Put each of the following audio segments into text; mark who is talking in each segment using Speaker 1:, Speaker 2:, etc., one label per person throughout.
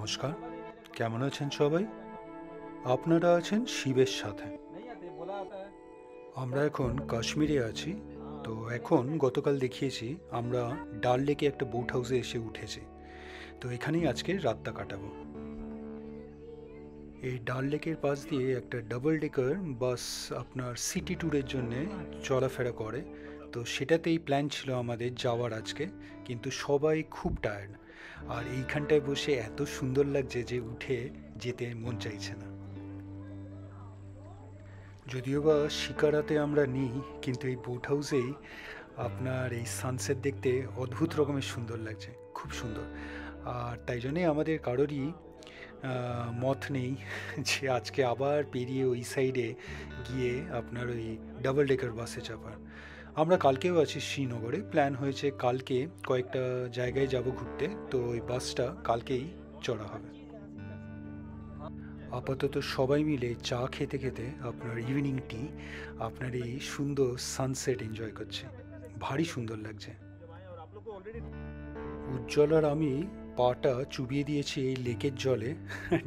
Speaker 1: নমস্কার, কেমন আছেন সবাই? আপনারা আছেন শিবের সাথে। আমরা এখন কাশ্মীরে আছি। তো এখন গতকাল দেখিয়েছি আমরা ডাল লেকে একটা বোট হাউসে এসে উঠেছি। তো এখানেই আজকে রাতটা কাটাবো। এই ডাল লেকের পাশ দিয়ে একটা ডাবল ডেকার বাস আপনার সিটি ট্যুরের জন্যে চলাফেরা করে। তো সেটাতেই প্ল্যান ছিল আমাদের যাওয়ার আজকে, কিন্তু সবাই খুব টায়ার্ড। আর এইখানটায় বসে এত সুন্দর লাগছে যে উঠে যেতে মন চাইছে না। যদিও বা শিকারাতে আমরা নিই, কিন্তু এই বোট হাউসেই আপনার এই সানসেট দেখতে অদ্ভুত রকমের সুন্দর লাগছে, খুব সুন্দর। আর তাই জন্যে আমাদের কারোরই মত নেই যে আজকে আবার পেরিয়ে ওই সাইডে গিয়ে আপনার ওই ডাবল ডেকার বাসে চাপার। আমরা কালকেও আছি শ্রীনগরে, প্ল্যান হয়েছে কালকে কয়েকটা জায়গায় যাব ঘুরতে, তো ওই বাসটা কালকেই চড়া হবে। আপাতত সবাই মিলে চা খেতে খেতে আপনার ইভিনিং টি, আপনার এই সুন্দর সানসেট এনজয় করছে, ভারী সুন্দর লাগছে। উজ্জ্বল আর আমি পাটা চুবিয়ে দিয়েছি এই লেকের জলে,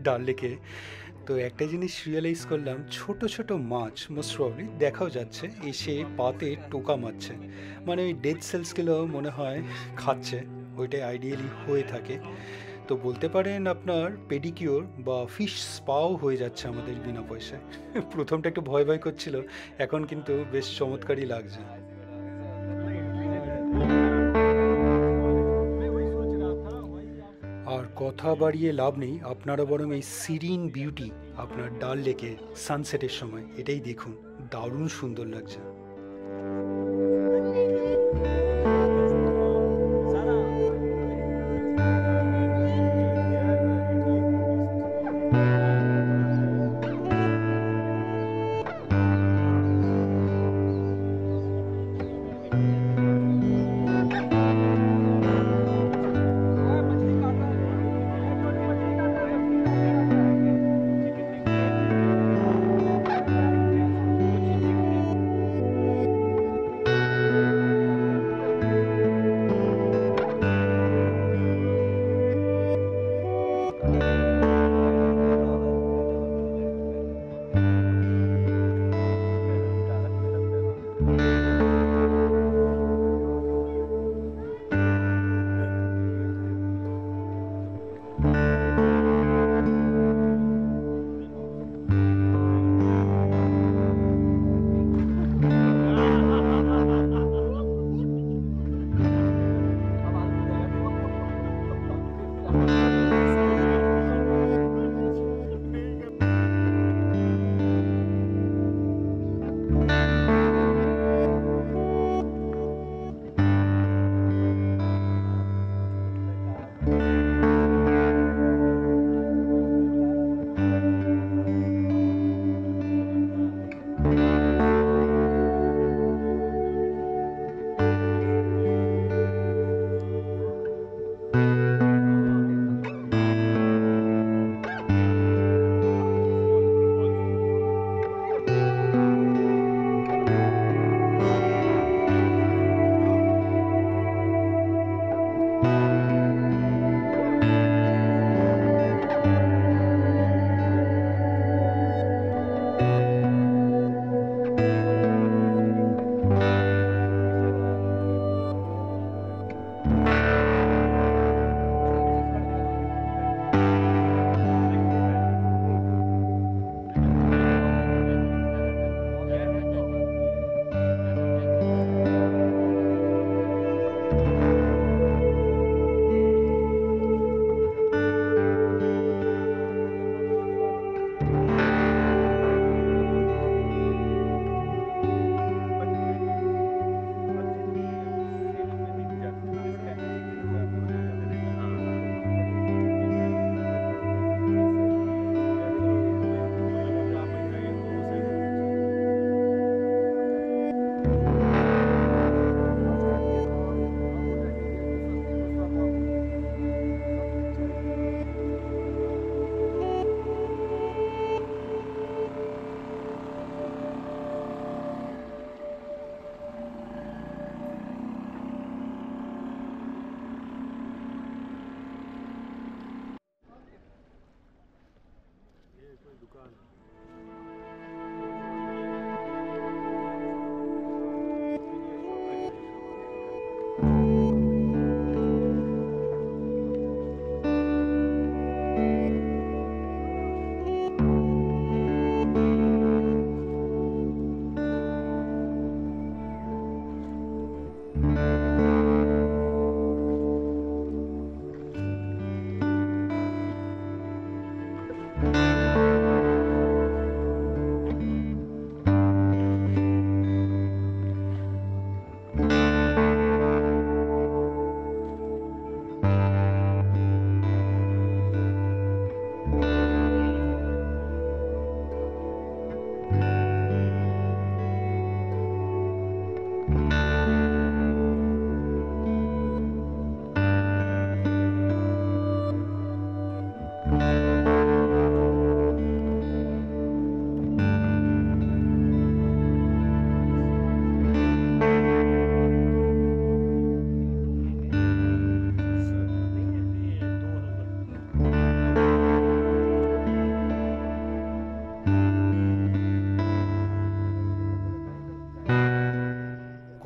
Speaker 1: ডাল লেকে। তো একটা জিনিস রিয়েলাইজ করলাম, ছোট ছোট মাছ মোস্ট প্রবলি দেখাও যাচ্ছে এসে পাতে টোকা মারছে, মানে ওই ডেড সেলসগুলো মনে হয় খাচ্ছে। ওইটাই আইডিয়ালি হয়ে থাকে। তো বলতে পারেন আপনার পেডিকিওর বা ফিশ স্পাও হয়ে যাচ্ছে আমাদের বিনা পয়সায়। প্রথমটা একটু ভয় ভয় করছিল, এখন কিন্তু বেশ চমৎকারই লাগছে। আর কথা বাড়িয়ে লাভ নেই, আপনারা বরং এই সিরিন বিউটি আপনার ডাল লেকে সানসেটের সময় এটাই দেখুন, দারুণ সুন্দর লাগছে।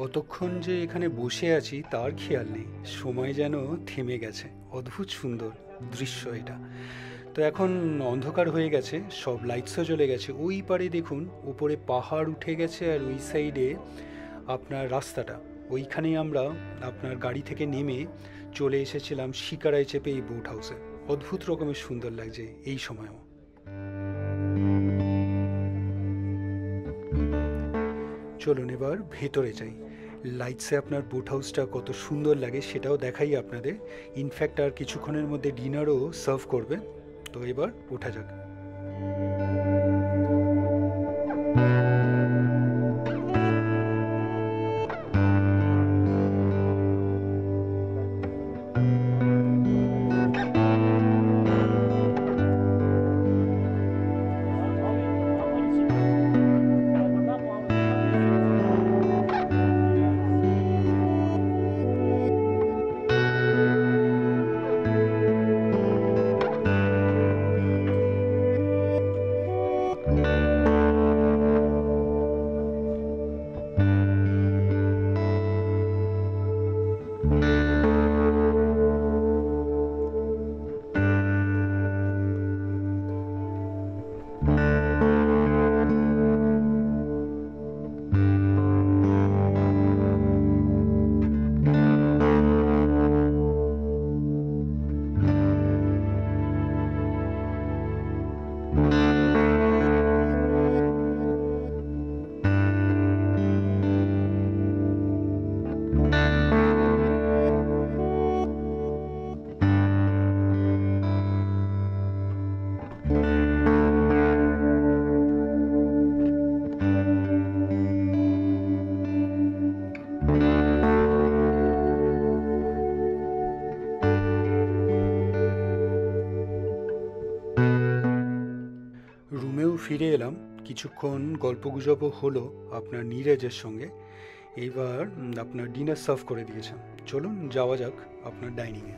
Speaker 1: কতক্ষণ যে এখানে বসে আছি তার খেয়াল নেই, সময় যেন থেমে গেছে। অদ্ভুত সুন্দর দৃশ্য এটা। তো এখন অন্ধকার হয়ে গেছে, সব লাইটসও জ্বলে গেছে। ওই পারে দেখুন উপরে পাহাড় উঠে গেছে, আর ওই সাইডে আপনার রাস্তাটা, ওইখানেই আমরা আপনার গাড়ি থেকে নেমে চলে এসেছিলাম শিকারায় চেপে এই বোট হাউসে। অদ্ভুত রকমের সুন্দর লাগছে এই সময়ও। চলুন এবার ভেতরে যাই, লাইটসে আপনার বোট হাউসটা কত সুন্দর লাগে সেটাও দেখাই আপনাদের। ইনফ্যাক্ট আর কিছুক্ষণের মধ্যে ডিনারও সার্ভ করবে। তো এবার ওঠা যাক। রুমেও ফিরে এলাম, কিছুক্ষণ গল্পগুজবও হলো আপনার নীরজের সঙ্গে। এইবার আপনার ডিনার সার্ভ করে দিয়েছেন। চলুন যাওয়া যাক আপনার ডাইনিংয়ে।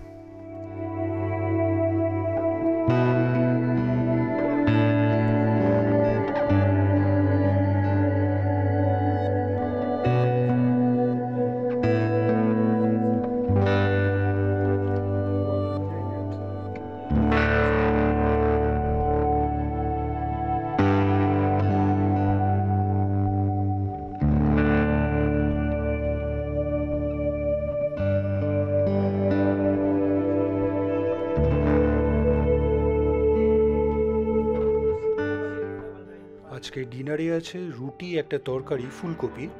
Speaker 1: আজকে ডিনারে আছে রুটি, একটা তরকারি ফুলকপির,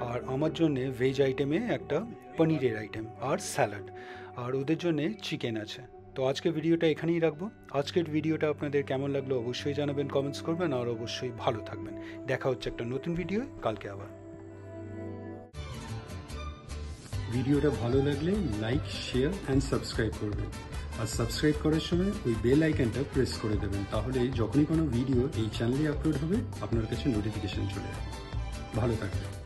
Speaker 1: আর আমার জন্যে ভেজ আইটেমে একটা পনিরের আইটেম আর স্যালাড, আর ওদের জন্যে চিকেন আছে। তো আজকে ভিডিওটা এখানেই রাখবো। আজকের ভিডিওটা আপনাদের কেমন লাগলো অবশ্যই জানাবেন, কমেন্টস করবেন, আর অবশ্যই ভালো থাকবেন। দেখা হচ্ছে একটা নতুন ভিডিও কালকে আবার। ভিডিওটা ভালো লাগলে লাইক, শেয়ার অ্যান্ড সাবস্ক্রাইব করবেন। আর সাবস্ক্রাইব করার সময় ওই বেল আইকনটা প্রেস করে দেবেন, তাহলে যখনই কোনো ভিডিও এই চ্যানেলে আপলোড হবে আপনার কাছে নোটিফিকেশন চলে যাবে। ভালো থাকবেন।